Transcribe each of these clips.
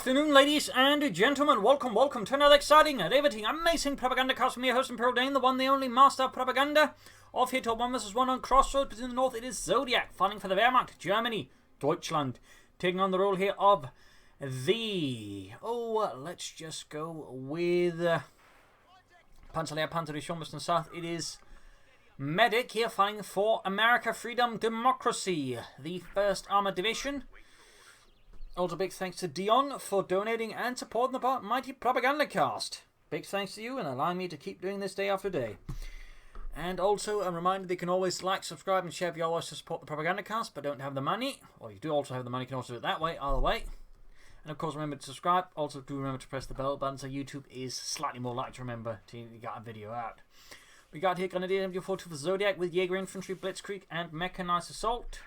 afternoon, ladies and gentlemen. Welcome to another exciting, riveting, amazing Propagandacast from your host and Pearl Dane, the one, the only master of propaganda. Off here to 1 vs 1 on Crossroads, but in the north it is Zodiak, fighting for the Wehrmacht, Germany, Deutschland, taking on the role here of the... let's just go with... Panzerlehr Panzerdivision, Western South. It is Medic here, fighting for America, Freedom, Democracy, the 1st Armored Division. Also, big thanks to Dion for donating and supporting the mighty Propagandacast. Big thanks to you and allowing me to keep doing this day after day. And also, a reminder that you can always like, subscribe, and share if you always to support the Propagandacast, but don't have the money. Or you do also have the money, you can also do it that way, either way. And of course, remember to subscribe. Also, do remember to press the bell button so YouTube is slightly more likely to remember to get a video out. We got here Grenadier MG42 for Zodiac with Jaeger Infantry, Blitzkrieg, and Mechanized Assault.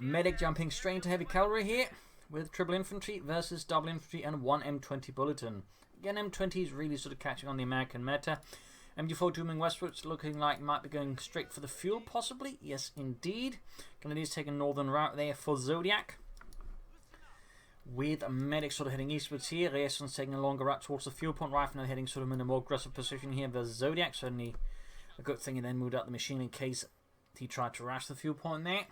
Medic jumping straight into heavy cavalry here with triple infantry versus double infantry and 1 M20 bulletin. Again, M20 is really sort of catching on the American meta. MG4 moving westwards, looking like might be going straight for the fuel possibly. Yes, indeed. Grenadiers taking northern route there for Zodiac. With Medic sort of heading eastwards here. Reason's taking a longer route towards the fuel point. Rifleman heading sort of in a more aggressive position here versus Zodiac. Certainly a good thing he then moved out the machine in case he tried to rush the fuel point there.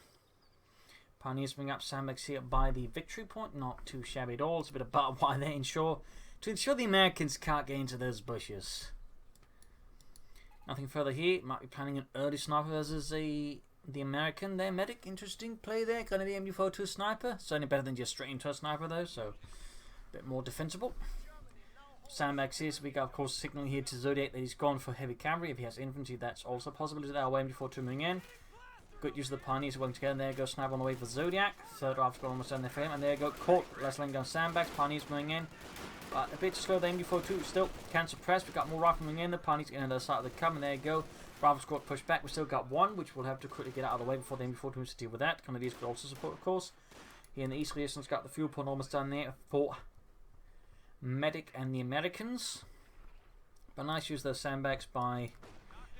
Pioneers bring up sandbags here by the victory point. Not too shabby at all. It's a bit of barbed wire there to ensure the Americans can't get into those bushes. Nothing further here. Might be planning an early sniper versus the American there. Medic, interesting play there. Going to be MG42 sniper. Certainly better than just straight into a sniper though. So a bit more defensible. Sandbags here. So we got of course signaling here to Zodiac that he's gone for heavy cavalry. If he has infantry, that's also a possibility. That way MG42 moving in. Good use of the Pioneers working together. There you go, sniper on the way for Zodiac. Third rifle's got almost done their frame. And there you go, caught. Let's laying down sandbags. Pioneers moving in. But a bit slow. The MG42 still can suppress. We've got more rifle moving in. The Pioneers getting on the other side of the cover. And there you go. Rifle squad pushed back. We've still got one, which we'll have to quickly get out of the way before the MG42 moves to deal with that. Grenadiers could also support, of course. Here in the east, Leeson's got the fuel point almost done there for Medic and the Americans. But nice use of those sandbags by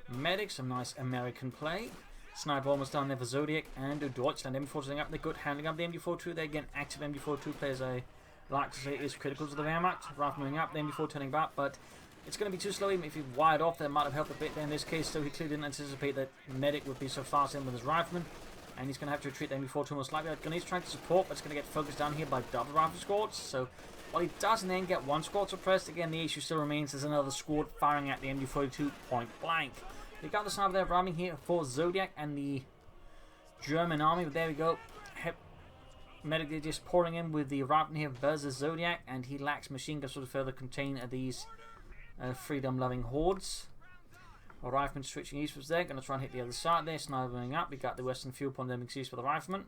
Medic. Some nice American play. Sniper almost down there for Zodiac and Deutschland. MG42 up. They're good handling up the MG42. They're again active MG42 players. I like to say is critical to the Wehrmacht. Rifle moving up. The MG4 turning back, but it's going to be too slow. Even if he wired off, that might have helped a bit there in this case. So he clearly didn't anticipate that Medic would be so fast in with his rifleman, and he's going to have to retreat the MG42 most likely. He's trying to support, but it's going to get focused down here by double rifle squads. So while he doesn't then get one squad suppressed, again the issue still remains. There's another squad firing at the MG42 point blank. We got the sniper there ramming here for Zodiac and the German army, but there we go. Medic just pouring in with the rifle here versus Zodiac, and he lacks machine guns to further contain these freedom-loving hordes. Rifleman switching eastwards there, going to try and hit the other side there. Sniper moving up. We got the western fuel point then east for the rifleman.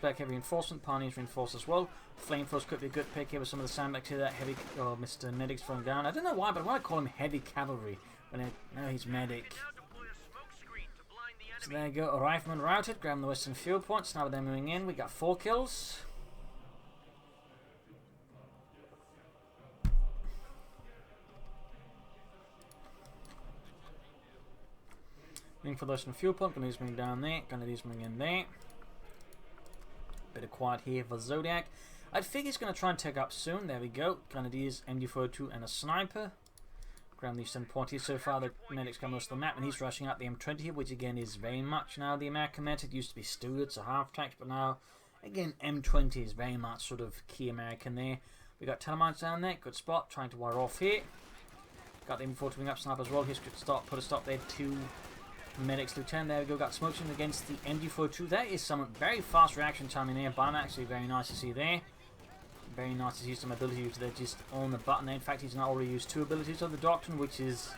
Back heavy reinforcement. Pioneers reinforced as well. Flamethrowers could be a good pick here with some of the sandbags here. That heavy, Mr. Medic's throwing down. I don't know why, but I want to call him heavy cavalry. No, he's Medic. So there you go, a rifleman routed, grabbing the western fuel point. Now they're moving in. We got 4 kills. Moving for the western fuel point. Grenadiers moving down there. Grenadiers moving in there. Bit of quiet here for Zodiac. I figure he's going to try and take up soon. There we go. Grenadiers, MG42 and a sniper. Around the eastern point here. So far the Medic's got most of the map, and he's rushing out the M20 here, which again is very much now the American meta. It used to be StuGs or half-tracks, but now again M20 is very much sort of key American there. We got Telemines down there, good spot, trying to wire off here. Got the M4 wing up sniper as well. Here's good stop, put a stop there to Medic's Lieutenant. There we go, got smoking against the MG42. That is some very fast reaction time in there, but actually very nice to see there. Very nice to use some abilities that just on the button. In fact, he's now already used 2 abilities of the Doctrine, which is,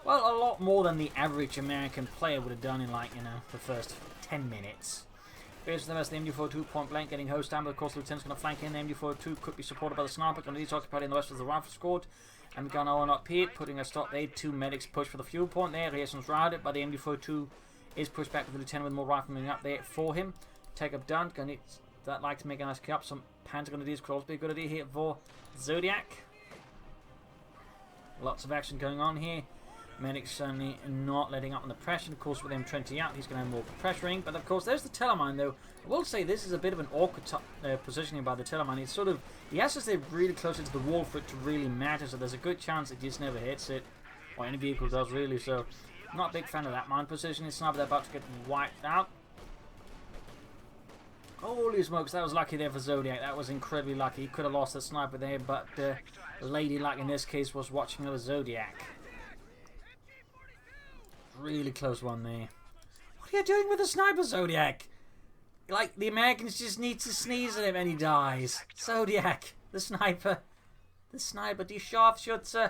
well, a lot more than the average American player would have done in, like, the first 10 minutes. Here's the rest of the MG42 point blank getting hosed down, but of course, the Lieutenant's going to flank in. The MG42 could be supported by the sniper. Grenadiers occupied in the west of the rifle squad. And we're going on up here, putting a stop there. 2 medics push for the fuel point there. Reason's routed, but the MG42 is pushed back with the Lieutenant with more rifle moving up there for him. Take up done. That like to make a nice kick up. Some Panzer Grenadiers could also be a good idea here for Zodiac. Lots of action going on here. Medic's certainly not letting up on the pressure. Of course, with M20 out, he's going to have more pressuring. But of course, there's the Telemine, though. I will say this is a bit of an awkward positioning by the Telemine. It's sort of, he has to stay really close to the wall for it to really matter. So there's a good chance it just never hits it, or any vehicle does really. So not a big fan of that mine positioning. Sniper, they're about to get wiped out. Holy smokes, that was lucky there for Zodiac. That was incredibly lucky. He could have lost the sniper there, but Lady Luck in this case was watching over Zodiac. Really close one there. What are you doing with the sniper, Zodiac? Like, the Americans just need to sneeze at him and he dies. Zodiac, the sniper. The sniper, die Scharfschütze.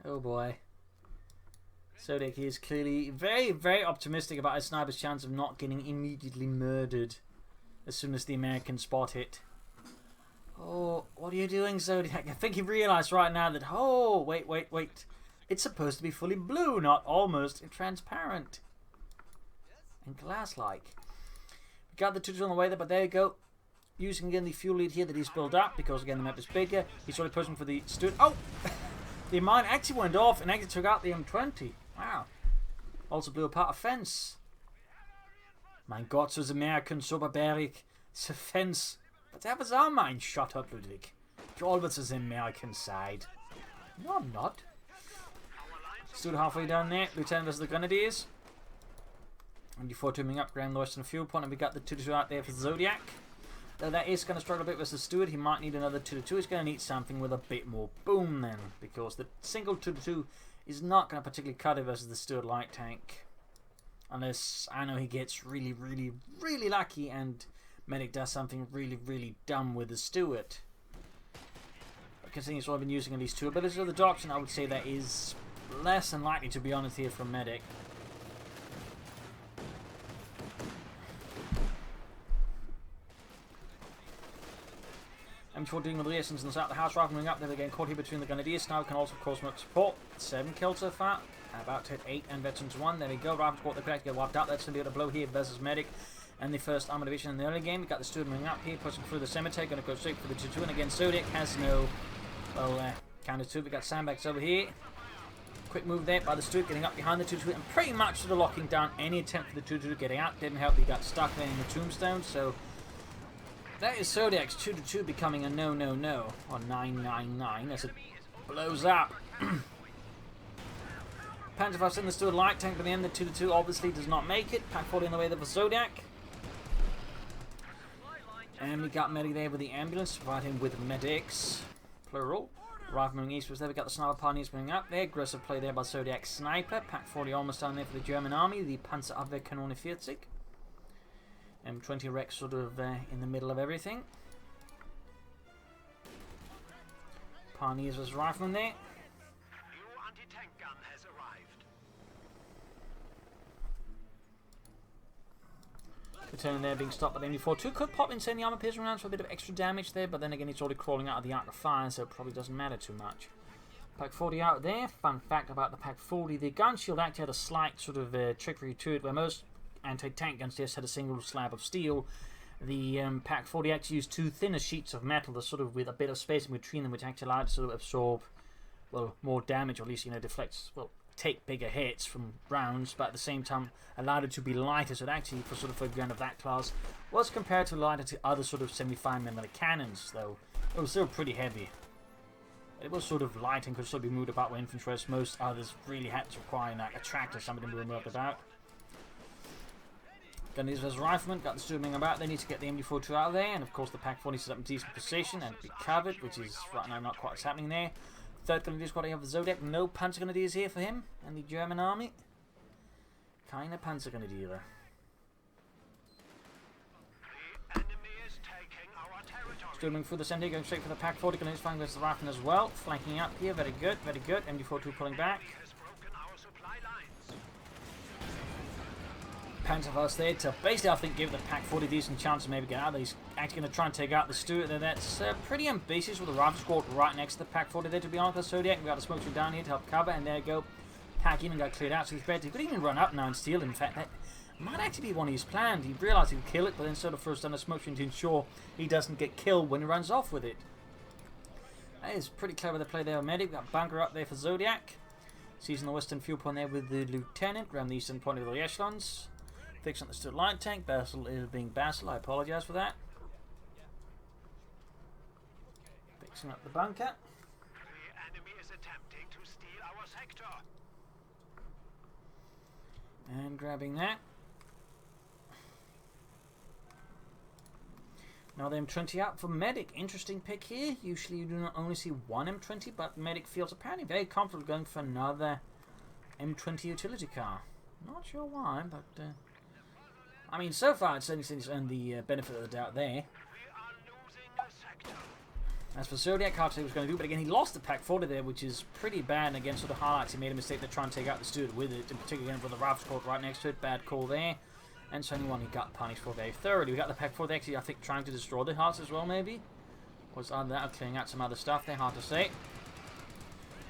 Oh boy. Zodiac is clearly very, very optimistic about his sniper's chance of not getting immediately murdered as soon as the Americans spot it. Oh, what are you doing, Zodiac? I think he realized right now that, oh, wait. It's supposed to be fully blue, not almost transparent. And glass-like. We got the 2-2 on the way there, but there you go. Using again the fuel lead here that he's built up, because again the map is bigger. He's already pushing for the StuG. Oh! The mine actually went off and actually took out the M20. Wow. Also blew apart a fence. Mein Gott, so is American, so barbaric. It's a fence. But that was our mine. Shut up, Ludwig. You're always on the American side. No, I'm not. Stood halfway down there. Lieutenant versus the Grenadiers. And before turning up, Grand Lost and fuel point. And we got the 2-2 out there for Zodiac. Though that is going to struggle a bit versus Stewart. He might need another 2-2. He's going to need something with a bit more boom then. Because the single 2-2 is not going to particularly cut it versus the Stewart light tank. Unless, I know, he gets really, really, really lucky and Medic does something really, really dumb with the Stewart. But considering he's only been using at least 2 abilities of the Dachshund, I would say that is less than likely, to be honest, here from Medic. M4 doing with the reasons and out the house rifle moving up. They're getting caught here between the Grenadiers. Now can also, of course, make support. 7 kills so far. About to hit 8 and veterans 1. There we go. Rifle squad, the correct get wiped out. That's going to be a blow here versus Medic. And the first armor division in the early game. We got the Steward moving up here, pushing through the cemetery. Going to go straight for the 2-2. And again, Zodiac has no, well, counter 2. We got sandbags over here. Quick move there by the Steward, getting up behind the 2-2 and pretty much sort of locking down any attempt for the 2-2 getting out. Didn't help. He got stuck there in the tombstone. So that is Zodiac's 2-2 becoming a no, or 999 as it blows up. Panzerfaust in the Steward light tank, but in the end the 2-2 obviously does not make it. Pack 40 in the way there for Zodiac. And we got Medic there with the ambulance, provide him with medics, plural. Rifle moving eastwards there, we got the sniper partners moving up there. Aggressive play there by Zodiac Sniper. Pack 40 almost down there for the German army, the Panzerabwehrkanone 40. M20 Rex sort of in the middle of everything. Pioneers was rifleman there. Returning there, being stopped by the MD42. Could pop insane the armor piercing rounds for a bit of extra damage there, but then again, it's already crawling out of the arc of fire, so it probably doesn't matter too much. Pack 40 out there. Fun fact about the Pack 40: the gun shield actually had a slight sort of trickery to it, where most anti-tank guns just had a single slab of steel. The Pack 40 actually used 2 thinner sheets of metal, that sort of with a bit of spacing between them, which actually allowed it to sort of absorb, well, more damage, or at least, you know, deflects, well, take bigger hits from rounds, but at the same time allowed it to be lighter, so it actually, for sort of a gun of that class, was compared to lighter to other sort of 75mm cannons, though it was still pretty heavy. It was sort of light and could still be moved about with infantry, whereas most others really had to require like, a tractor, somebody to move them about. Grenadiers versus Riflemen, got the Steward about. They need to get the MD42 out of there, and of course the Pack 40 set up in decent position and be covered, which is right now not quite what's happening there. Third Grenadier squad, you have the Zodiac. No Panzer Grenadiers here for him and the German army. Keine Panzer Grenadiere. Steward through the center, going straight for the Pack 40. Grenadiers flying versus the Riflemen as well. Flanking up here, very good, very good. MD42 pulling back. Panzerfaust there to basically, I think, give the Pack 40 a decent chance to maybe get out. He's actually going to try and take out the Steward. That's pretty ambitious with the rifle squad right next to the Pack 40 there, to be honest. With Zodiac, we got a smoke through down here to help cover, and there you go. Pack even got cleared out, so he's ready. He could even run up now and steal. In fact, that might actually be one of his plans. He realised he could kill it, but then sort of first done a smoke screen to ensure he doesn't get killed when he runs off with it. That is pretty clever to play there with Medic. We've got Bunker up there for Zodiac. Seizing the western fuel point there with the Lieutenant. Grab the eastern point of the echelons. Fixing the Stud Light Tank. Basil is being Basil. I apologise for that. Fixing up the bunker. The enemy is attempting to steal our sector. And grabbing that. Now the M20 up for Medic. Interesting pick here. Usually you do not only see one M20, but Medic feels apparently very comfortable going for another M20 utility car. Not sure why, but I mean, so far it's only since earned the benefit of the doubt there. We are losing a sector. As for Zodiac, hard to say what he was going to do, but again, he lost the Pack 40 there, which is pretty bad, and again, sort of highlights he made a mistake to try and take out the Steward with it, in particular again for the Ralph's caught right next to it. Bad call there. And so anyone he got punished for very thoroughly. We got the Pack 40 actually, I think, trying to destroy the hearts as well, maybe. Was either that or clearing out some other stuff there, hard to say.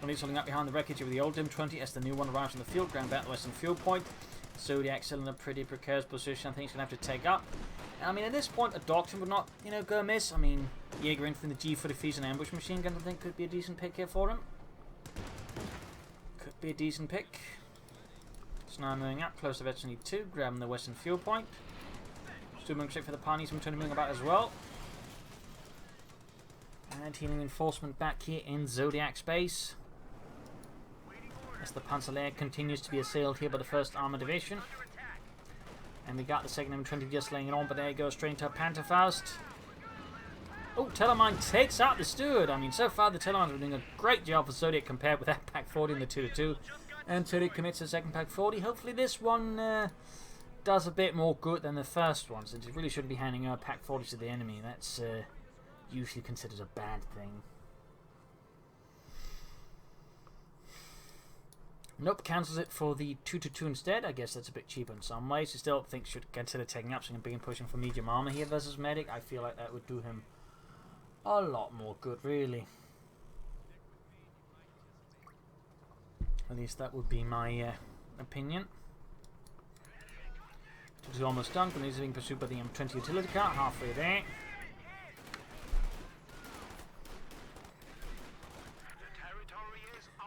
When he's holding up behind the wreckage of the old M20 as the new one arrives on the field, ground back the western fuel point. Zodiac still in a pretty precarious position. I think he's going to have to take up. And, I mean, at this point, a Doctrine would not, you know, go amiss. I mean, Jaeger in from the G for defeat and ambush machine gun, I think, could be a decent pick here for him. Could be a decent pick. So now moving up, close to Veteran 2, grabbing the western fuel point. Still moving straight for the Pioneers, and turning moving about as well. And healing enforcement back here in Zodiac space. As the Panzerlehr continues to be assailed here by the 1st Armored Division. And we got the 2nd M20 just laying it on, but there it goes straight into a Pantherfaust. Oh, Tellermine takes out the Steward. I mean, so far the Tellermines are doing a great job for Zodiac compared with that Pack 40 in the 2-2. And Zodiac commits a 2nd Pack 40. Hopefully this one does a bit more good than the first one, since it really shouldn't be handing over Pack 40 to the enemy. That's usually considered a bad thing. Nope, cancels it for the 2-2 instead. I guess that's a bit cheaper in some ways. He still thinks should consider taking up, so he can begin pushing for medium armor here versus Medic. I feel like that would do him a lot more good, really. At least that would be my opinion. It is almost done, but he's being pursued by the M20 utility car, halfway there.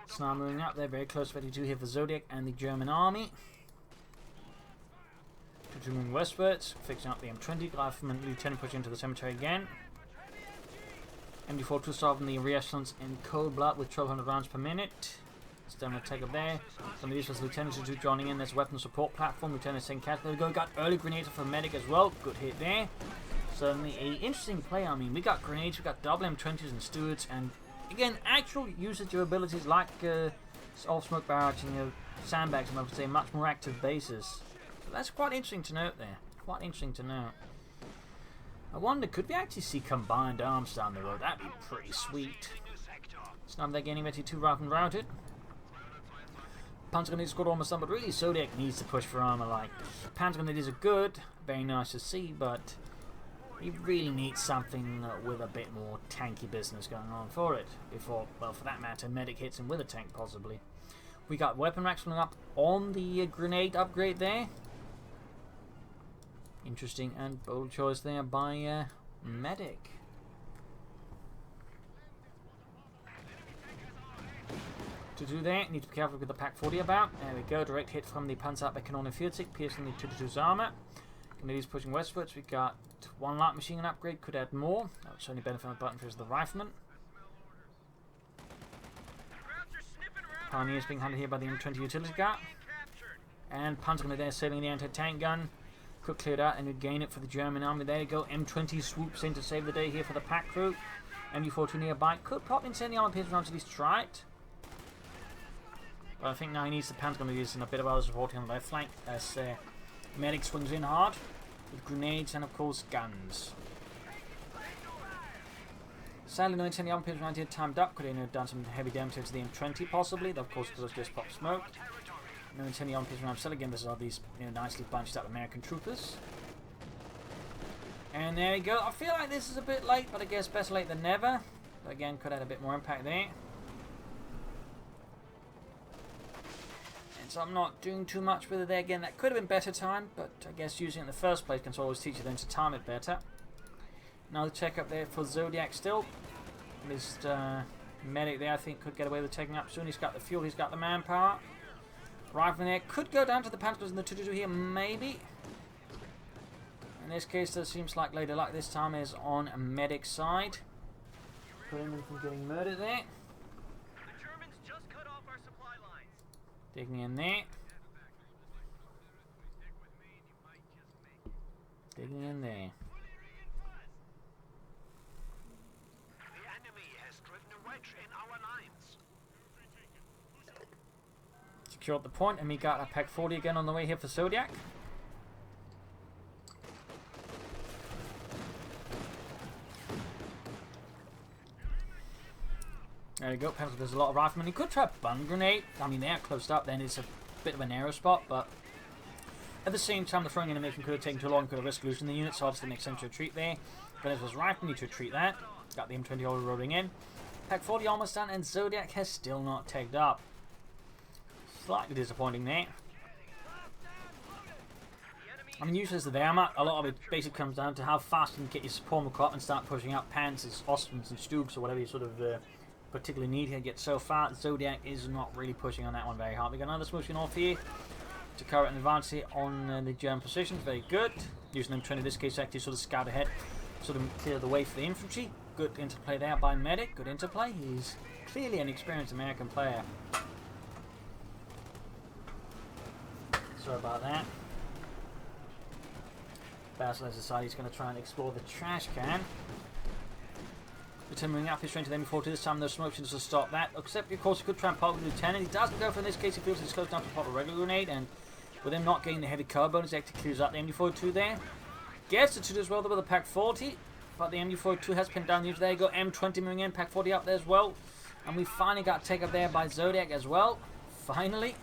It's now moving up there, very close to 22 here for Zodiac and the German army. Moving westwards, fixing up the M20, Rifleman Lieutenant pushing into the cemetery again. MD4 2-solving the re-echelons in cold blood with 1200 rounds per minute. Still going to take up there. Some of these was Lieutenant 2 joining in. There's a weapon support platform. Lieutenant St. Cat. There we go. Got early grenades for Medic as well. Good hit there. Certainly a interesting play. I mean, we got grenades, we got double M20s and Stewards, and again, actual usage of abilities like off smoke barrage and, you know, sandbags, and I would say much more active bases. So that's quite interesting to note there. Quite interesting to note. I wonder, could we actually see combined arms down the road? That'd be pretty sweet. Snub they're getting ready to route and route it. Panzer Grenadier squad almost done, but really Zodiac needs to push for armor. Like, Panzer Grenadiers are good, very nice to see, but he really needs something with a bit more tanky business going on for it. Before, well, for that matter, Medic hits him with a tank, possibly. We got weapon racks filling up on the grenade upgrade there. Interesting and bold choice there by Medic. To do that, need to be careful with the Pack 40 about. There we go, direct hit from the Panzerabwehrkanone 40, piercing the 2-2's armor. Canadians pushing westwards. We got one light machine gun upgrade, could add more. That would certainly benefit the button for the Rifleman. Pioneers being hunted here by the M20 utility car. And Panzer Grenadier sailing the anti-tank gun. Could clear it out and regain it for the German army. There you go, M20 swoops in to save the day here for the pack crew. MD42 nearby. Could pop into any armor pierce rounds, at least try it. But I think now he needs the Panzer Grenadiers and a bit of other support on the left flank as Medic swings in hard with grenades and of course guns. Sadly, no intending armor pierce round here timed up. Could have done some heavy damage to the M20 possibly. Though of course because just pop smoke. No intending armor pierce round. Still again, this are these nicely bunched up American troopers. And there we go. I feel like this is a bit late, but I guess better late than never. But again, could add a bit more impact there. So I'm not doing too much with it there. Again, that could have been better timed, but I guess using it in the first place can always teach you then to time it better. Now the check up there for Zodiac still. Just Medic there, I think, could get away with taking up soon. He's got the fuel, he's got the manpower. Rifleman there could go down to the Panthers in the 2-2 here, maybe. In this case, it seems like Lady Luck this time is on a medic side. Putting them from getting murdered there. The Germans just cut off our supply lines. Digging in there. Digging in there. The enemy has driven a wedge in our lines. Secured the point, and we got a Pack 40 again on the way here for Zodiak. There we go, Pencil, there's a lot of riflemen. He could try a bun grenade. I mean, they're closed up, then it's a bit of a narrow spot, but at the same time, the throwing animation could have taken too long, could have risked losing the unit, so obviously it makes sense to retreat there. But as was rifle, need to retreat that. Got the M20 already rolling in. Pack 40 almost done, and Zodiac has still not tagged up. Slightly disappointing there. I mean, usually as the Wehrmacht, a lot of it basically comes down to how fast you can get your support crop and start pushing out Panzers, Ostens, and StuGs, or whatever you sort of particularly need here. Get so far, Zodiac is not really pushing on that one very hard. We got another smooshing off here to cover an advance here on the German positions. Very good. Using M20 in this case actually sort of scout ahead, sort of clear the way for the infantry. Good interplay there by Medic. Good interplay. He's clearly an experienced American player. Sorry about that. Basil has decided he's going to try and explore the trash can. Determining up his strength to the M42 this time, no smoke should just stop that. Except, of course, he could try and pop the lieutenant. He doesn't go for, in this case, he feels he's close enough to pop a regular grenade, and with him not getting the heavy cover bonus, he actually clears out the MD42 there. Gets the 2 as well, though, with a Pack 40, but the MD42 has pinned down the user. There you go, M20 moving in, Pack 40 up there as well. And we finally got taken up there by Zodiac as well. Finally.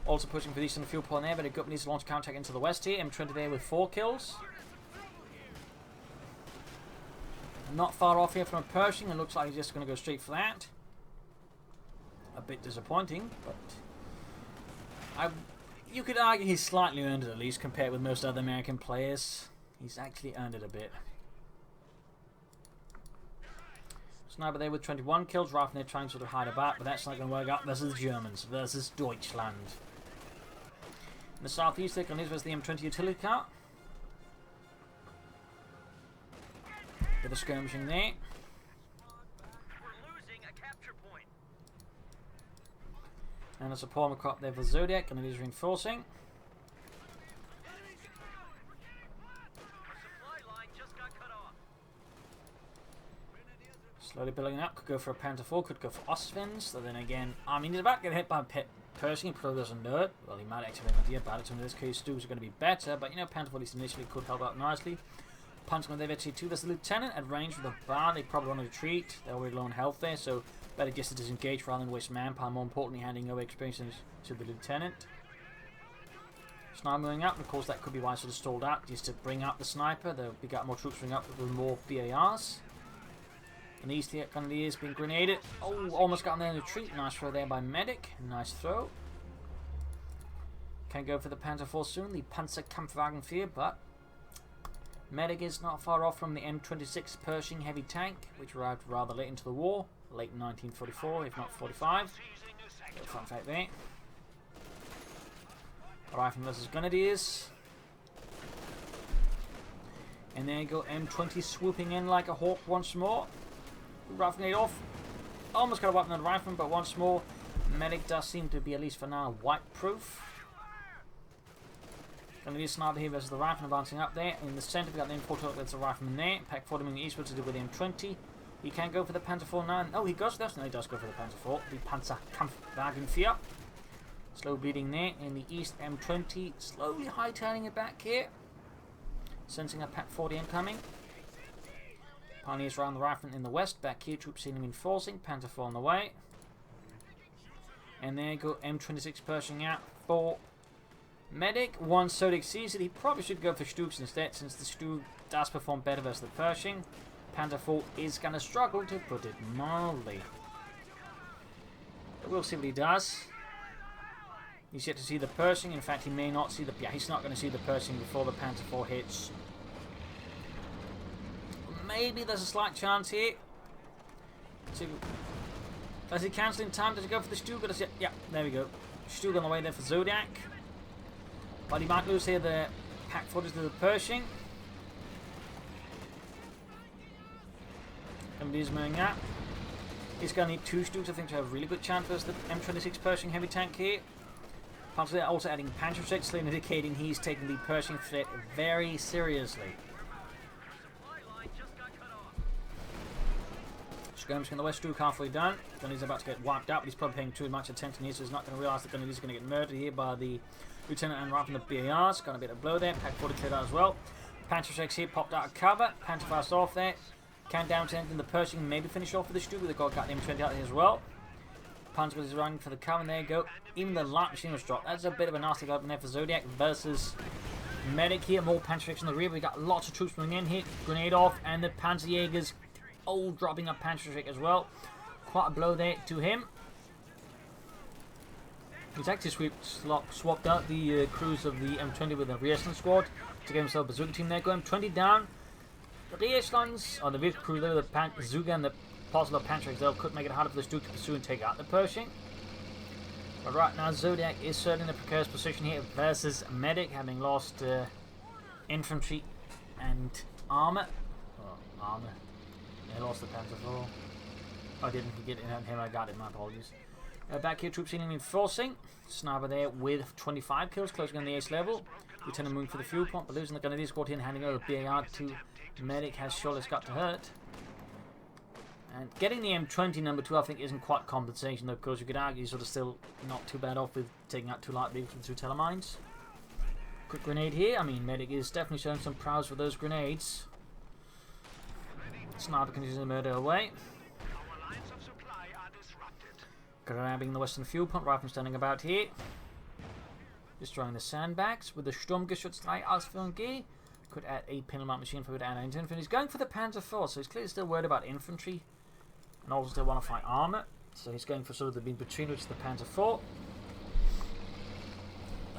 Also pushing for the eastern fuel point there, but a good needs to launch counterattack into the west here. M20 there with 4 kills. Not far off here from a Pershing, and looks like he's just going to go straight for that. A bit disappointing, but you could argue he's slightly earned it at least compared with most other American players. He's actually earned it a bit. Sniper there with 21 kills. Rifleman there trying to sort of hide about, but that's not going to work out versus the Germans, versus Deutschland. In the southeast, there on his was the M20 utility car. Bit of skirmishing there. We're losing a capture point. And a support crop there for Zodiac, and it is reinforcing. Supply line just got cut off. Slowly building up. Could go for a Panther 4, could go for Ostwins. So then again, I mean, he's about to get hit by a Pershing. He probably doesn't know it. Well, he might actually have an idea about it. So in this case, StuGs are going to be better. But you know, Panther 4 at least initially could help out nicely. Punch on there, actually 2. There's the lieutenant at range with a bar. They probably want to retreat. They're already low on health there, so better just to disengage rather than waste manpower. More importantly, handing over experience to the lieutenant. Sniper moving up, and of course that could be why I sort of stalled out, just to bring up the sniper. We got more troops bring up with more BARs. And the east here currently is being grenaded. Oh, almost got on there in retreat. Nice throw there by Medic. Nice throw. Can't go for the Panther 4 soon. The Panzerkampfwagen 4, but Medic is not far off from the M26 Pershing heavy tank, which arrived rather late into the war, late 1944, if not 45. Fun fact there. Rifleman versus Grenadiers. And there you go, M20 swooping in like a hawk once more. Rifleman off. Almost got a weapon on the Rifleman, but once more, Medic does seem to be, at least for now, wipe-proof. Going to be a sniper here versus the Rifleman advancing up there. In the centre, we got the M40, that's the Rifleman there. Pack 40 moving eastwards to do with the M20. He can go for the Panther 4 now. Oh, he goes there. No, he does go for the Panther 4. The Panzerkampfwagen 4. Slow bleeding there. In the east, M20 slowly hightailing it back here. Sensing a Pack 40 incoming. Pioneers around the Rifleman in the west. Back here, troops seeing him enforcing. Panther 4 on the way. And there you go, M26 Pershing out for Medic. Once Zodiac sees it, he probably should go for StuGs instead, since the StuG does perform better versus the Pershing. Panther 4 is going to struggle, to put it mildly. But we'll see what he does. He's yet to see the Pershing. In fact, he may not see the... Yeah, he's not going to see the Pershing before the Panther 4 hits. Maybe there's a slight chance here. Does he cancel in time? Does he go for the Stug? Does he? Yeah, there we go. Stug on the way there for Zodiac. But he might lose here the pack footage to the Pershing. And he's moving up. He's going to need 2 Stugs, I think, to have a really good chance versus the M26 Pershing heavy tank here. Possibly also adding Panzer Six, indicating he's taking the Pershing threat very seriously. Skirmishing in the West Stug halfway done. Gunny's about to get wiped out, but he's probably paying too much attention here, so he's not going to realise that Gunny's going to get murdered here by the Lieutenant and right from the BARs. Got a bit of blow there. Pack 40 cleared out as well. Panzer Six here popped out of cover. Panzer fast off there. Can down to anything. The Pershing maybe finish off with the Stug. They've got the M20 out here as well. Panzer is running for the cover, and there you go. Even the light machine was dropped. That's a bit of a nasty open there for Zodiac versus Medic here. More Panzer Six on the rear. We got lots of troops moving in here. Grenade off, and the Panzerjägers all dropping up Panzer Six as well. Quite a blow there to him. He's actually swapped out the crews of the M20 with the Riesland squad to get himself a bazooka team there. Go M20 down. The Rieslands, or the Viet crew there, the bazooka and the possible Panzer XL could make it harder for the Stug to pursue and take out the Pershing. But right now, Zodiac is certainly in a precarious position here versus Medic, having lost infantry and armor. Oh, armor. They lost the Panzer IV. I didn't get it on him, I got it, my apologies. Back here, troops in reinforcing. Sniper there with 25 kills, closing on the ace level. Lieutenant moving for the fuel pump, but losing the Grenadier squad here and handing over the BAR to Medic has surely got to hurt. And getting the M20 number 2 I think isn't quite compensation though, because you could argue sort of still not too bad off with taking out 2 light vehicles and 2 telemines. Quick grenade here. I mean, Medic is definitely showing some prowess with those grenades. Sniper continues to murder away. Grabbing the western fuel pump, right from standing about here. Destroying the sandbags with the Sturmgeschütz ausführen G. Could add a Pinelmont machine for it and infantry. He's going for the Panzer IV, so he's clearly still worried about infantry. And also still want to fight armor. So he's going for sort of the between, which is the Panzer IV.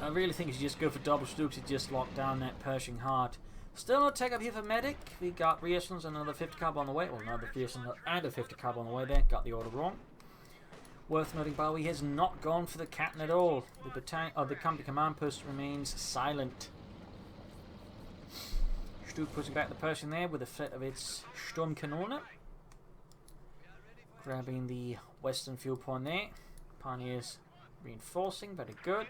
I really think he should just go for double Stugs to just lock down that Pershing hard. Still no take up here for Medic. We got Rieslands and another 50 cab on the way. Well, another Riesland and a 50 cab on the way there. Got the order wrong. Worth noting, Bowie has not gone for the captain at all. The company command post remains silent. Stug pushing back the Pershing there with the threat of its Sturmkanone. Grabbing the western fuel point there. Pioneers reinforcing, very good.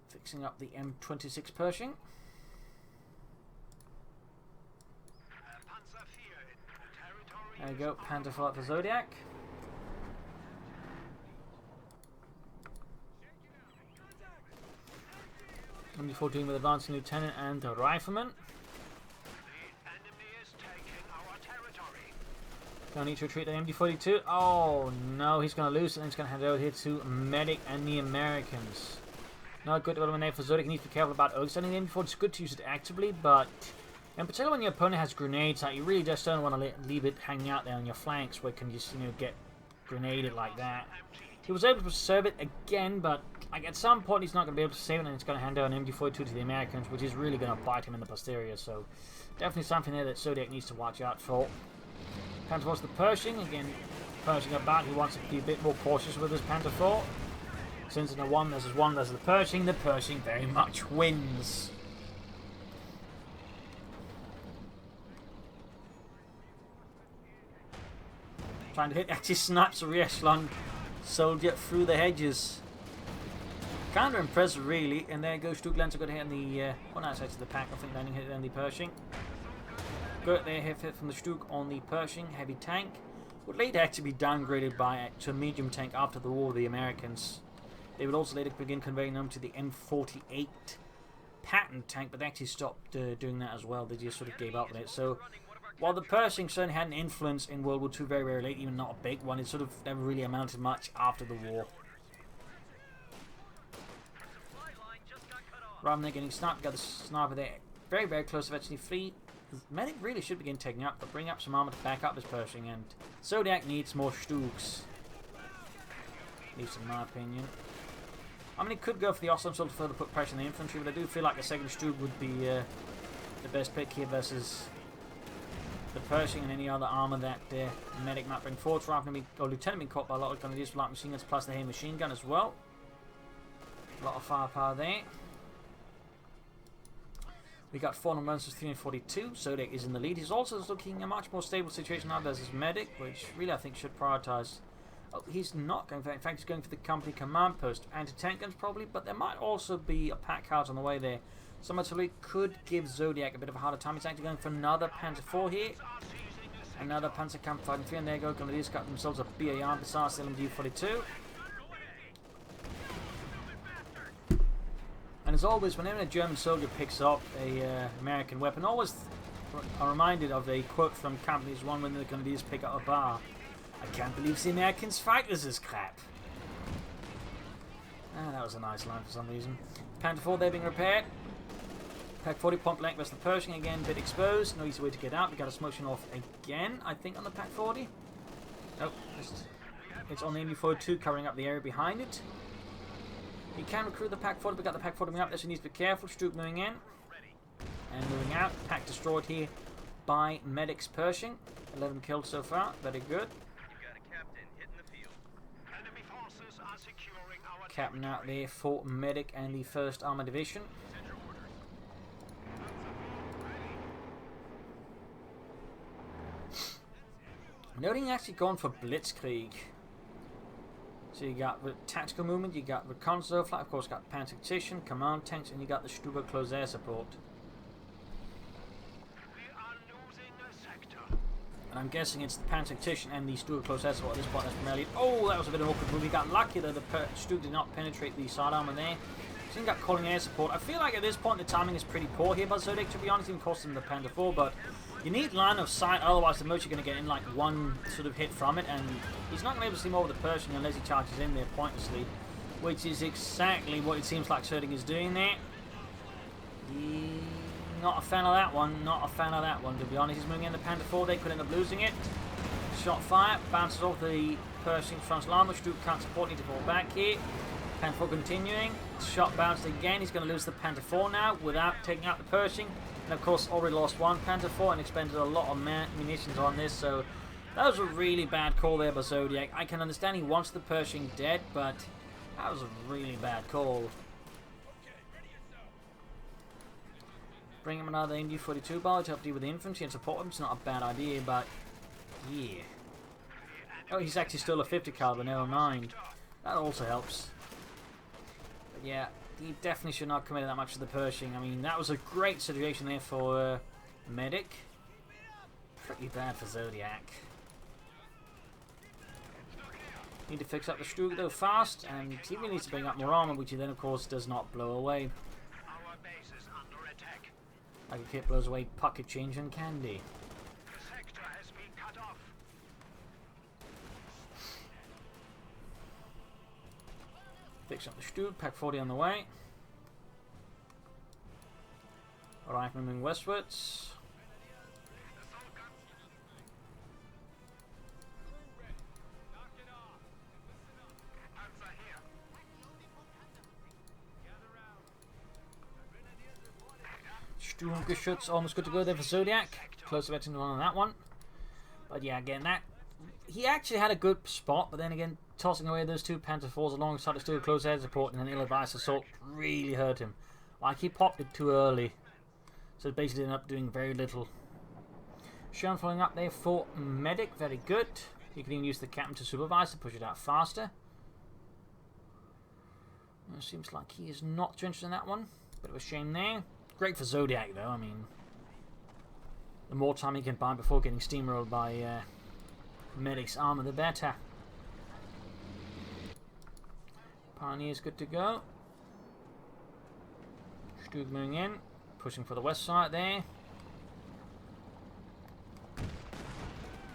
Fixing up the M26 Pershing. There we go, Panzer fight for Zodiac. MD-14 with advancing lieutenant and a rifleman. Gonna need to retreat the MD-42. Oh no, he's gonna lose it and he's gonna hand it over here to Medic and the Americans. Not good development there for Zodiac. He needs to be careful about overextending the MD-40. It's good to use it actively, but in particular when your opponent has grenades out, you really just don't want to leave it hanging out there on your flanks where it can just, get grenaded like that. He was able to preserve it again, but like at some point he's not going to be able to save it, and it's going to hand out an MD-42 to the Americans, which is really going to bite him in the posterior. So definitely something there that Zodiac needs to watch out for. Panzer towards the Pershing, again Pershing about. He wants to be a bit more cautious with his Panzer IV. Since in a 1 versus 1 versus the Pershing very much wins. Trying to hit, actually snipes a Riesland soldier through the hedges. Kind of impressive, really. And there goes Stug Lancer, got hit in the one outside of the pack. I think landing hit on the Pershing. Good there, hit from the Stug on the Pershing heavy tank. Would later actually be downgraded to a medium tank after the war with the Americans. They would also later begin converting them to the M48 pattern tank, but they actually stopped doing that as well. They just sort of gave up on it. So while the Pershing certainly had an influence in World War II very, very late, even not a big one, it sort of never really amounted much after the war. Rather than getting sniped, got the sniper there very, very close to actually free. Medic really should begin taking up, but bring up some armor to back up his Pershing, and Zodiac needs more Stugs. At least in my opinion. I mean, he could go for the Oslam to further put pressure on the infantry, but I do feel like a second Stug would be the best pick here versus the Pershing and any other armor that medic might bring forward. Lieutenant being caught by a lot of grenadiers for light machine guns plus the heavy machine gun as well. A lot of firepower there. We got 400 runs with 342. Zodiak is in the lead. He's also looking a much more stable situation now as his medic, which really I think should prioritize. Oh, he's not going for that. In fact, he's going for the company command post. Anti-tank guns probably, but there might also be a pack house on the way there. So much could give Zodiac a bit of a harder time. He's actually going for another Panzer IV here. Another Panzerkampf fighting 3, and there you go. Grenadiers got themselves a BAR besides the LMG-42. And as always, whenever a German soldier picks up a American weapon, always are reminded of a quote from Companies 1 when the Grenadiers pick up a bar. I can't believe the Americans fight with this crap. Ah, that was a nice line for some reason. Panther IV, they're being repaired. Pack 40 pump blank versus the Pershing again, bit exposed. No easy way to get out. We got a smoke off again, I think, on the Pack 40. Nope, it's on the MD-42 covering up the area behind it. He can recruit the Pack 40, but got the Pack 40 moving up there, so he needs to be careful. StuG moving in and moving out. Pack destroyed here by Medic's Pershing. 11 killed so far, very good. Captain out there for Medic and the 1st Armour Division. Noting actually gone for Blitzkrieg. So you got the tactical movement, you got the reconnaissance flight, of course, got Pan-Tactician, command tanks, and you got the StuG close air support. And I'm guessing it's the Pan-Tactician and the StuG close air support at this point. That's primarily. Oh, that was a bit of an awkward move. We got lucky that the StuG did not penetrate the side armor there. So he got calling air support. I feel like at this point the timing is pretty poor here by Zodiac, to be honest. Even cost him the Panther IV, but you need line of sight, otherwise the most you're going to get in like one sort of hit from it, and he's not going to be able to see more of the Pershing unless he charges in there pointlessly, which is exactly what it seems like Zodiac is doing there. Not a fan of that one, not a fan of that one, to be honest. He's moving in the Panther IV, they could end up losing it. Shot fire, bounces off the Pershing frontal armor. StuG can't support, need to fall back here. Panther IV continuing, shot bounced again. He's going to lose the Panther IV now without taking out the Pershing. And of course already lost one Panther IV and expended a lot of munitions on this, so that was a really bad call there by Zodiac. I can understand he wants the Pershing dead, but that was a really bad call. Bring him another MD-42 bar to help deal with the infantry and support him. It's not a bad idea, but yeah. Oh, he's actually still a 50 caliber, never mind. That also helps. But yeah, he definitely should not have committed that much to the Pershing. I mean, that was a great situation there for Medic. Pretty bad for Zodiac. Need to fix up the StuG though fast, and he really needs to bring up more armor, which he then of course does not blow away. Like a kid blows away pocket change and candy. Fix up the StuG, Pack 40 on the way. Alright, moving westwards. StuG almost good to go there for Zodiac. Close to getting on that one. But yeah, again, that he actually had a good spot, but then again, tossing away those two Panther IVs alongside the StuG close air support and an ill-advised assault really hurt him. Like, he popped it too early. So it basically ended up doing very little. Sean following up there for Medic, very good. You can even use the captain to supervise to push it out faster. It seems like he is not too interested in that one. Bit of a shame there. Great for Zodiac though, I mean, the more time he can buy before getting steamrolled by Medic's armor, the better. Pioneer's good to go. StuG moving in, pushing for the west side there.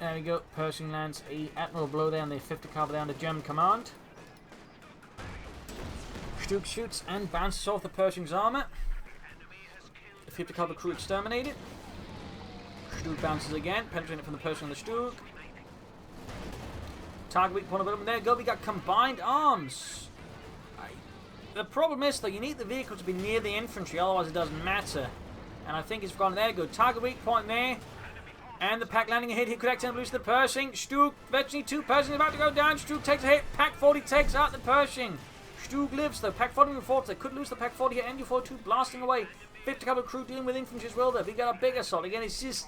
There we go, Pershing lands a admiral blow there on the 50 caliber there under German command. StuG shoots and bounces off the Pershing's armor. The 50 caliber crew exterminated. StuG bounces again, penetrating from the Pershing on the StuG. Target weak point of them. There you go, we got combined arms. The problem is though, you need the vehicle to be near the infantry, otherwise it doesn't matter. And I think it's gone. There you go, target weak point there. And the pack landing a hit. He could accidentally lose the Pershing. Stug, virtually 2 Pershings about to go down. Stug takes a hit. Pack 40 takes out the Pershing. Stug lives though. Pack 40 reports. They could lose the Pack 40 here. NU-42 blasting away. 50 cavalry crew dealing with infantry as well though. We got a big assault. Again, it's just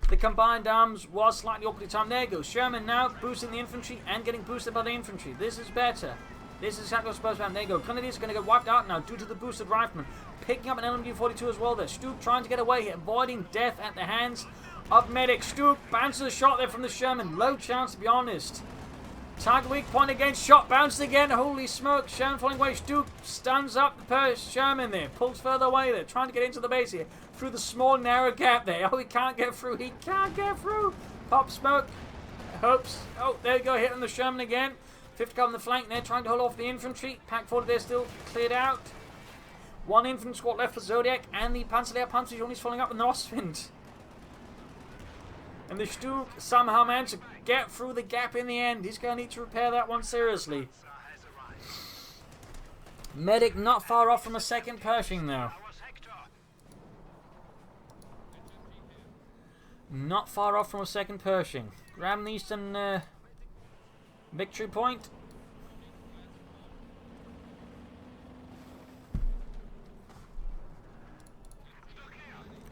the combined arms was slightly awkwardly timed. There goes Sherman now boosting the infantry and getting boosted by the infantry. This is better. This is exactly what's supposed to happen. There you go. Grenadiers are going to get wiped out now due to the boosted riflemen. Picking up an LMG-42 as well there. Stug trying to get away, avoiding death at the hands of medics. Stug bounces a shot there from the Sherman. Low chance, to be honest. Target weak point again. Shot bounced again. Holy smoke. Sherman falling away. Stug stands up the Sherman there. Pulls further away there. Trying to get into the base here. Through the small, narrow gap there. Oh, he can't get through. He can't get through. Pop smoke. Hopes. Oh, there you go. Hit on the Sherman again. 50 car on the flank there. Trying to hold off the infantry. Pack 40 there still cleared out. 1 infantry squad left for Zodiac. And the Panzerlehr Panzer Unit is following up with the Ostwind. And the Stug somehow managed to get through the gap in the end. He's going to need to repair that one seriously. Medic not far off from a second Pershing though. Not far off from a second Pershing. Grab the eastern victory point.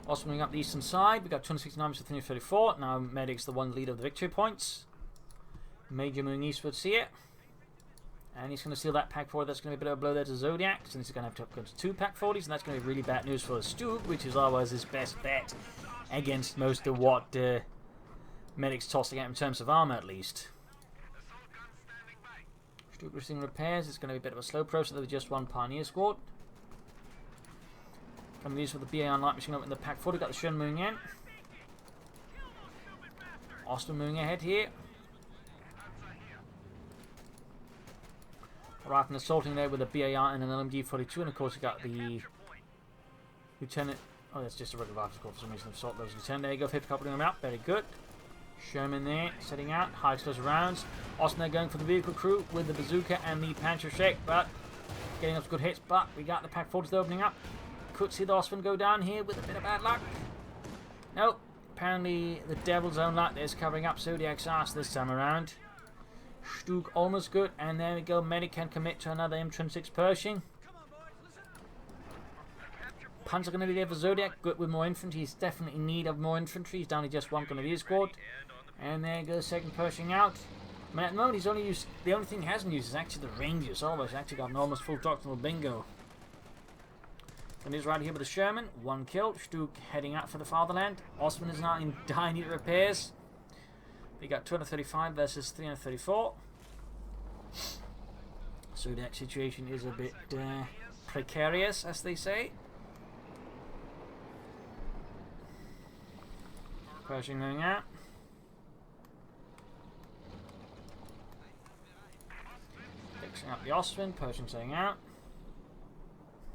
Also moving up the eastern side, we got 269 to 334. Now Medic's the one leader of the victory points. Major moving eastwards here. And he's going to steal that Pack 40. That's going to be a bit of a blow there to Zodiac. So he's going to have to upgrade to 2 Pack 40s. And that's going to be really bad news for Stug, which is otherwise his best bet against most of what Medic's tossing out in terms of armor, at least. Stug receiving repairs. It's going to be a bit of a slow process with just 1 Pioneer squad. Coming these with the BAR light machine up in the Pack 40. Got the Sherman moving in. Austin moving ahead here. Rifleman assaulting there with a BAR and an LMG-42, and of course you got the Lieutenant. Oh, that's just a regular rifle squad for some reason. Assault those Lieutenant. There you go, 50 coupling them out. Very good. Sherman there, setting out. High explosive rounds. Austin there going for the vehicle crew with the bazooka and the Panzerschreck, but getting up good hits. But we got the Pack 40s opening up. Could see the Ostwind go down here with a bit of bad luck. Nope. Apparently the Devil's Own luck is covering up Zodiac's ass this time around. Stug almost good, and there we go. Medic can commit to another M26 Pershing. Panzer Grenadier there for Zodiac, good with more infantry. He's definitely in need of more infantry. He's down to just 1 Grenadier squad. And there goes second Pershing out. I mean, at the moment he's only used, the only thing he hasn't used is actually the Rangers. Otherwise, he's actually got an almost full doctrinal bingo. And he's right here with the Sherman. 1 kill. Stug heading out for the fatherland. Ostwind is now in dire need of repairs. We got 235 versus 334. So that situation is a bit precarious, as they say. Pershing going out. Fixing up the Ostwind. Pershing staying out.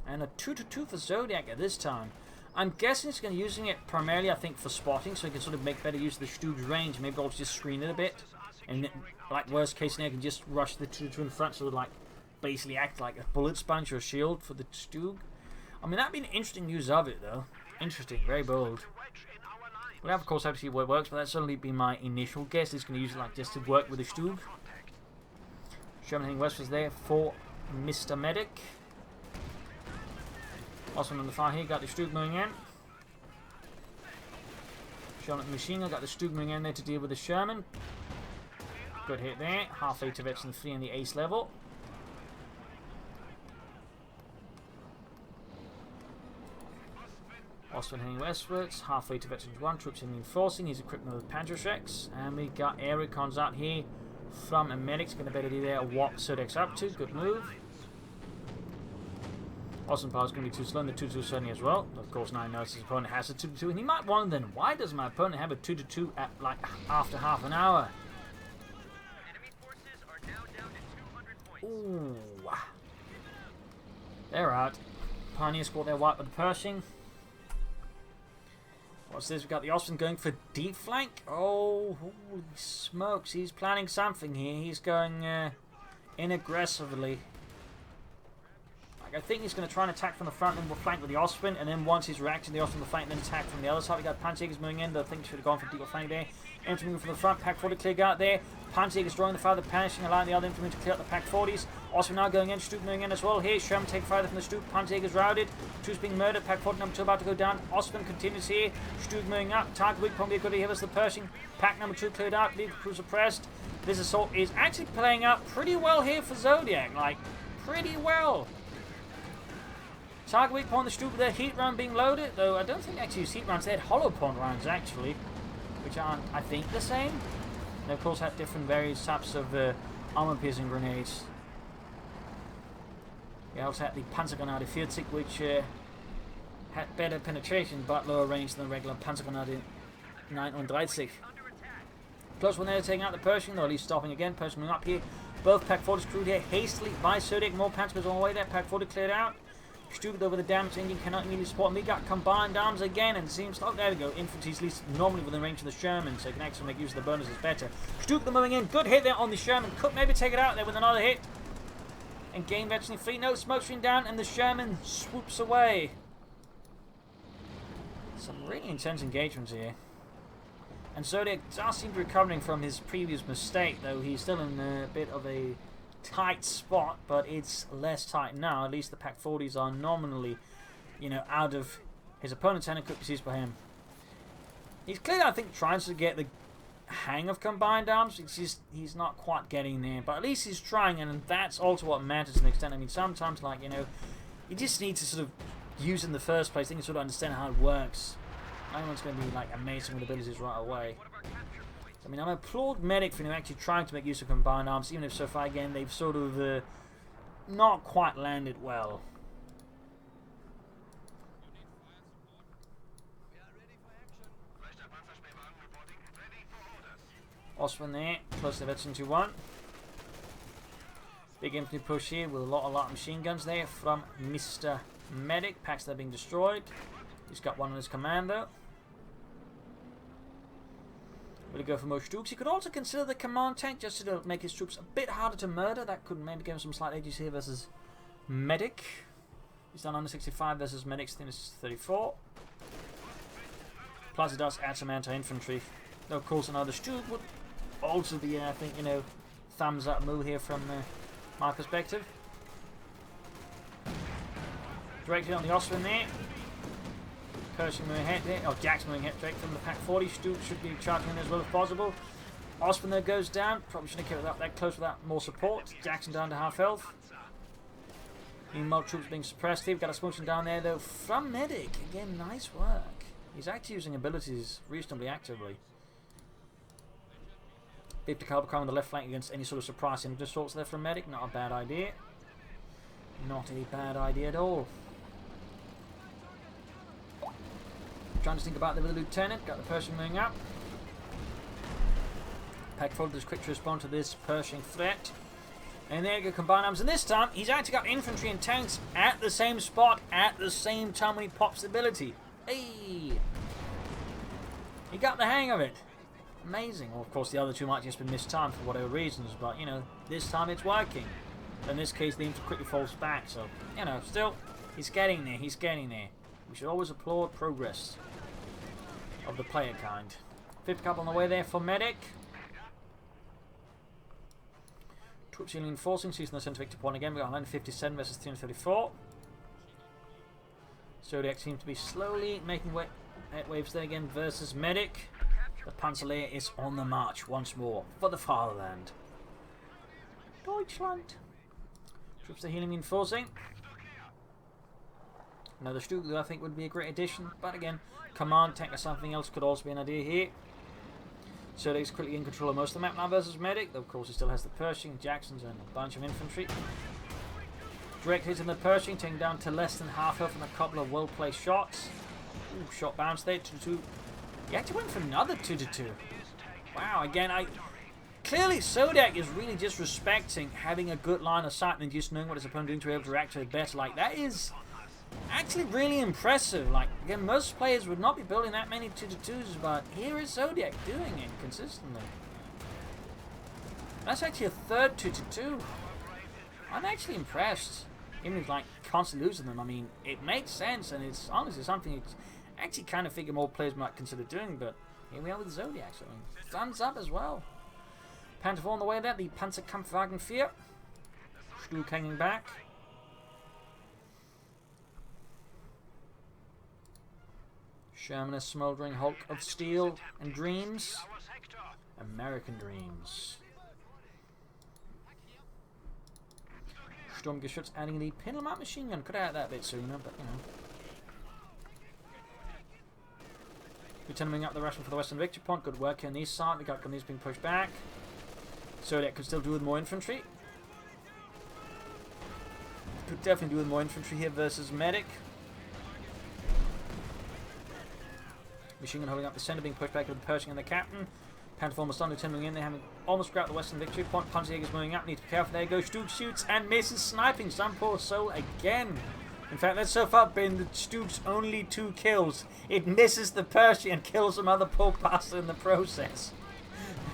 And a 2-2 for Zodiac at this time. I'm guessing it's going to be using it primarily, I think, for spotting, so he can sort of make better use of the Stug's range. Maybe I'll just screen it a bit, and like worst case scenario, I can just rush the 2-2 in front, so like basically act like a bullet sponge or a shield for the Stug. I mean, that'd be an interesting use of it, though. Interesting, very bold. We'll have, of course, have to see what works, but that's certainly been my initial guess. He's going to use it like just to work with the Stug. Sherman heading west was there for Mr. Medic. Also on the far here, got the Stug moving in. Sherman at the machine gun, got the Stug moving in there to deal with the Sherman. Good hit there. Halfway to veteran 3 in the ace level. Ostwind heading westwards, halfway to veterans 1, troops in reinforcing. He's equipped with Panzerschrecks. And we got air recons out here from a medic's going to better do there what Zodiac's up to. Good move. Austin Power's going to be too slow, and the 2-2 certainly as well. Of course, now he knows his opponent has a 2-2, and he might wonder then, why does my opponent have a 2-2 at like after half an hour? Enemy forces are now down to 200 points. Ooh. They're out. Pioneer squad there wiped with the Pershing. What's this? We've got the Ostwind going for deep flank. Oh, holy smokes. He's planning something here. He's going in aggressively. I think he's going to try and attack from the front and we'll flank with the Osprey, and then once he's reacting, the Osprey will flank and then attack from the other side. We got Panzerjägers moving in. I think he should have gone for deeper flank there. Infantry moving from the front. Pack 40 cleared out there. Panzerjägers drawing the fire, they're punishing, allowing the other infantry to clear out the Pack 40s. Osprey now going in. StuG moving in as well. Here, Sherman take fire from the StuG. Panzerjägers routed. Troops being murdered. Pack 40 number 2 about to go down. Osprey continues here. StuG moving up. Target weak, probably a good here was the Pershing. Pack number 2 cleared out. Lead crew suppressed. This assault is actually playing out pretty well here for Zodiac. Like, pretty well. Target weak point, the StuG with their heat round being loaded, though I don't think they actually use heat rounds, they had hollow point rounds actually, which aren't, I think, the same. They of course had different various types of armor piercing grenades. We also had the Panzergranate 40, which had better penetration but lower range than the regular Panzergranate 39. Close one there, taking out the Pershing, though at least stopping again. Pershing moving up here. Both Pack 40s crewed here hastily by Zodiac. More Panzers on the way there. Pack 40 cleared out. StuG over the damage engine cannot immediately support. And we got combined arms again, and it seems, oh, there we go. Infantry's at least normally within range of the Sherman, so you can actually make use of the bonuses better. StuG moving in. Good hit there on the Sherman. Could maybe take it out there with another hit. And gain veteran fleet. No, smoke screen down, and the Sherman swoops away. Some really intense engagements here. And Zodiac does seem to be recovering from his previous mistake, though he's still in a bit of a tight spot, but it's less tight now. At least the Pack 40s are nominally, you know, out of his opponent's hand and could be seized by him. He's clearly, I think, trying to get the hang of combined arms. It's just he's not quite getting there, but at least he's trying, and that's also what matters to an extent. I mean, sometimes, like, you know, you just need to sort of use it in the first place. I think you sort of understand how it works. No one's going to be like amazing with abilities right away. I mean, I'm a applaud medic for actually trying to make use of combined arms, even if so far again they've sort of not quite landed well. Osprey there, close to veteran 2-1. Big infantry push here with a lot of light machine guns there from Mr. Medic. Packs that are being destroyed. He's got one on his command though. Will go for more StuGs. He could also consider the command tank just to make his troops a bit harder to murder. That could maybe give him some slight edges here versus Medic. He's done under 65 versus Medic's 34. Plus it does add some anti-infantry. Though of course another StuG would also be, I think, you know, thumbs up move here from my perspective. Directly on the Osprey there. Pershing moving ahead there. Oh, Jack's moving ahead direct from the Pack 40. StuG should be charging in as well as possible. Osprey there goes down. Probably shouldn't have kept it up that close without more support. Jackson down to half health. Meanwhile, troops being suppressed here. We've got a smooching down there though from Medic. Again, nice work. He's actually using abilities reasonably actively. 50 caliber on the left flank against any sort of surprise infantry assaults there from Medic. Not a bad idea. Not a bad idea at all. Trying to think about the lieutenant. Got the Pershing moving up. Pack 40 is quick to respond to this Pershing threat. And there you go, combined arms. And this time, he's actually got infantry and tanks at the same spot at the same time when he pops the ability. Hey! He got the hang of it. Amazing. Well, of course, the other two might just be mistimed for whatever reasons, but, you know, this time it's working. In this case, the infantry quickly falls back, so, you know, still, he's getting there. He's getting there. We should always applaud progress of the player kind. 50 cup on the way there for Medic. Troops healing enforcing, season the center victor point again. We got 157 versus 334. Zodiac seems to be slowly making waves there again versus Medic. The Panzerlehr is on the march once more for the fatherland. Deutschland. Troops are healing enforcing. Another StuG I think would be a great addition, but again, command tank or something else could also be an idea here. Zodiac's quickly in control of most of the map now versus Medic, though of course he still has the Pershing, Jacksons and a bunch of infantry. Direct hit in the Pershing, taking down to less than half health from a couple of well-placed shots. Ooh, shot bounce there, 2-2. He actually went for another 2-2. Wow, again, clearly Zodiac is really just respecting having a good line of sight and just knowing what his opponent is doing to be able to react to it better. Like, that is actually really impressive. Like, again, most players would not be building that many 2-2s, but here is Zodiac doing it consistently. That's actually a third 2-2. I'm actually impressed. Even if like constantly losing them, I mean, it makes sense, and it's honestly something it's actually kind of figure more players might consider doing. But here we are with Zodiac, so I mean, thumbs up as well. Panther 4 on the way there, the Panzerkampfwagen 4. Stug hanging back. Sherman, a smouldering hulk of steel and dreams. American dreams. Sturmgeschütz adding the Pinelmap machine gun. Could have had that a bit sooner, but you know. Lieutenant up the Russian for the Western Victory Point. Good work on the east side. We got gunners being pushed back. Zodiac could still do with more infantry. Could definitely do with more infantry here versus medic. Machine gun holding up the center, being pushed back with the Pershing and the captain. Panther almost done, Lieutenant moving in. They haven't almost grabbed the Western Victory Point. Panzerjäger's moving up. Need to be careful. There you go. Stug shoots and misses, sniping some poor soul again. In fact, that's so far been the Stug's only 2 kills. It misses the Pershing and kills some other poor bastard in the process.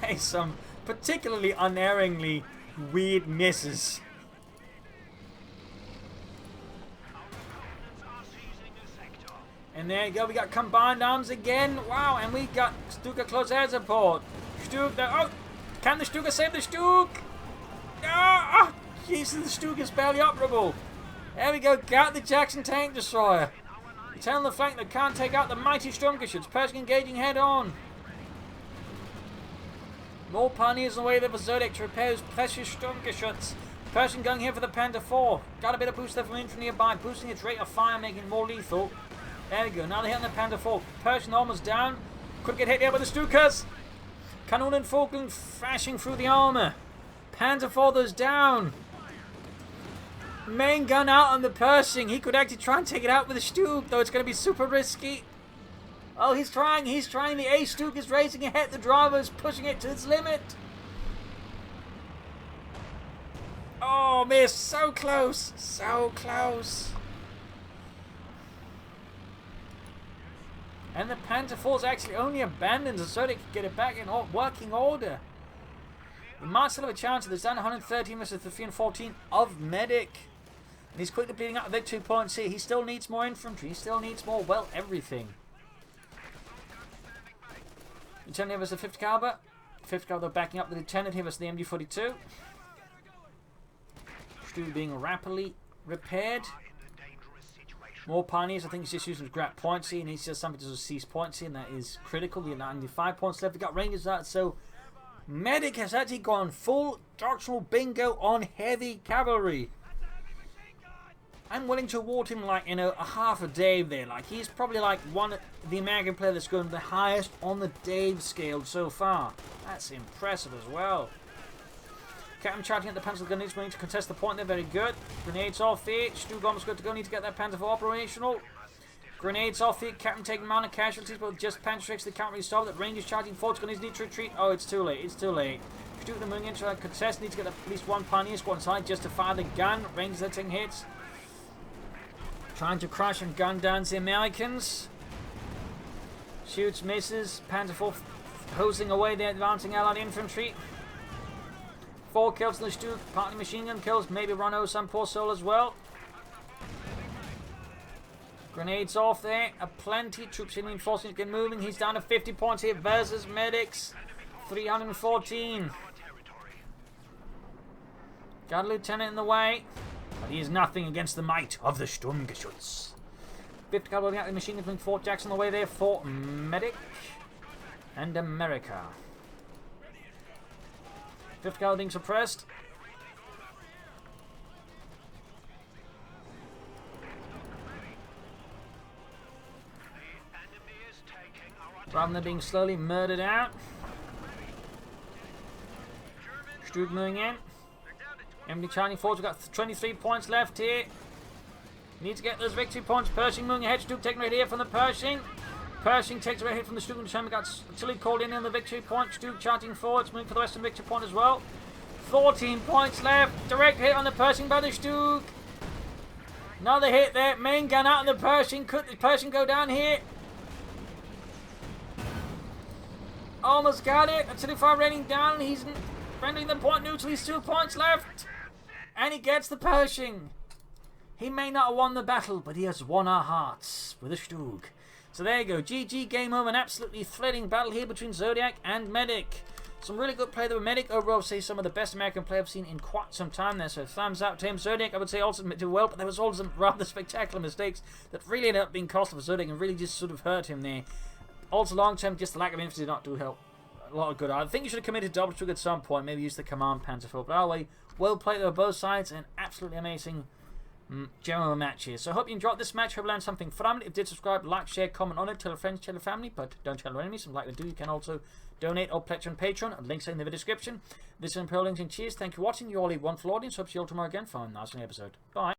Hey, some particularly unerringly weird misses. And there you go, we got combined arms again. Wow, and we got Stuka close air support. Stug, oh, can the Stuka save the Stug? Ah, Jesus, the Stug is barely operable. There we go, got the Jackson tank destroyer. It's on the flank that can't take out the mighty Sturmgeschütz. Pershing engaging head on. More pioneers on the way there for Zodiac to repair his precious Sturmgeschütz. Pershing going here for the Panther 4. Got a bit of boost there from infantry nearby, boosting its rate of fire, making it more lethal. There we go, now they're hitting the Panther 4. Pershing almost down. Could get hit here by the Stukas. Cannon and Falkland flashing through the armor. Panther 4 goes down. Main gun out on the Pershing. He could actually try and take it out with a Stug, though it's going to be super risky. Oh, he's trying. The A Stug is racing ahead. The driver is pushing it to its limit. Oh, missed. So close. So close. And the Panther 4's actually only abandoned so they could get it back in working order. We might still have a chance. There's down 113 versus the 314 of medic. And he's quickly bleeding out the victory points here. He still needs more infantry. He still needs more, well, everything. Lieutenant here versus the 50 caliber. 50 caliber backing up the lieutenant here versus the MD42. Stug being rapidly repaired. More pioneers. I think he's just using his grab points here. He needs just something to seize points here, and that is critical. We have 95 points left. We got rangers out, so medic has actually gone full doctrinal bingo on heavy cavalry. I'm willing to award him, like, you know, a half a Dave there. Like, he's probably like one of the American player that's going the highest on the Dave scale so far. That's impressive as well. Captain charging at the Panther gun, willing to contest the point there, very good. Grenades off here. Stug almost good to go, need to get that Panther 4 operational. Grenades off here. Captain taking minor casualties, but with just Panther tricks, they can't really stop it. Rangers charging forward, gonna need to retreat. Oh, it's too late, it's too late. Stug moving into that contest, need to get at least one Pioneer squad inside just to fire the gun. Rangers are taking hits. Trying to crush and gun down the Americans. Shoots, misses. Panther 4 hosing away the advancing Allied infantry. 4 kills in the Stug, partly machine gun kills, maybe Ronno some poor soul as well. Grenades off there, plenty. Troops in reinforcing, get moving. He's down to 50 points here versus medics. 314. Got a lieutenant in the way, but he is nothing against the might of the Sturmgeschütz. 50 cavalry out the machine gun from Fort Jackson on the way there for medic and America. 5th cavalry being suppressed. Rather than being slowly murdered out. Stug moving in. Empty charging forwards. We've got 23 points left here. Need to get those victory points. Pershing moving ahead. Stug taking right here from the Pershing. Pershing takes a right hit from the Stug and we got Tilly called in on the victory point. Stug charging forwards, moving for the Western victory point as well. 14 points left. Direct hit on the Pershing by the Stug. Another hit there. Main gun out on the Pershing. Could the Pershing go down here? Almost got it. Tilly far raining down. He's rendering the point neutral. He's 2 points left. And he gets the Pershing. He may not have won the battle, but he has won our hearts with a StuG. So there you go. GG, game over. An absolutely thrilling battle here between Zodiak and Medic. Some really good play there with Medic. Overall, I would say some of the best American play I've seen in quite some time there. So thumbs up to him. Zodiak, I would say, also did well, but there was also some rather spectacular mistakes that really ended up being costly for Zodiak and really just sort of hurt him there. Also, long term, just the lack of infantry did not do help a lot of good. I think you should have committed double StuG at some point. Maybe use the command Panzerfaust. But anyway, well played on both sides and absolutely amazing general match here. So I hope you enjoyed this match. Hope you learned something from it. If you did, subscribe, like, share, comment on it, tell a friend, tell a family, but don't tell your enemies. If you'd like to do, you can also donate or pledge on Patreon. Links are in the video description. This is Imperial Links and cheers. Thank you for watching. You all a wonderful audience. Hope to see you all tomorrow again for a nice episode. Bye.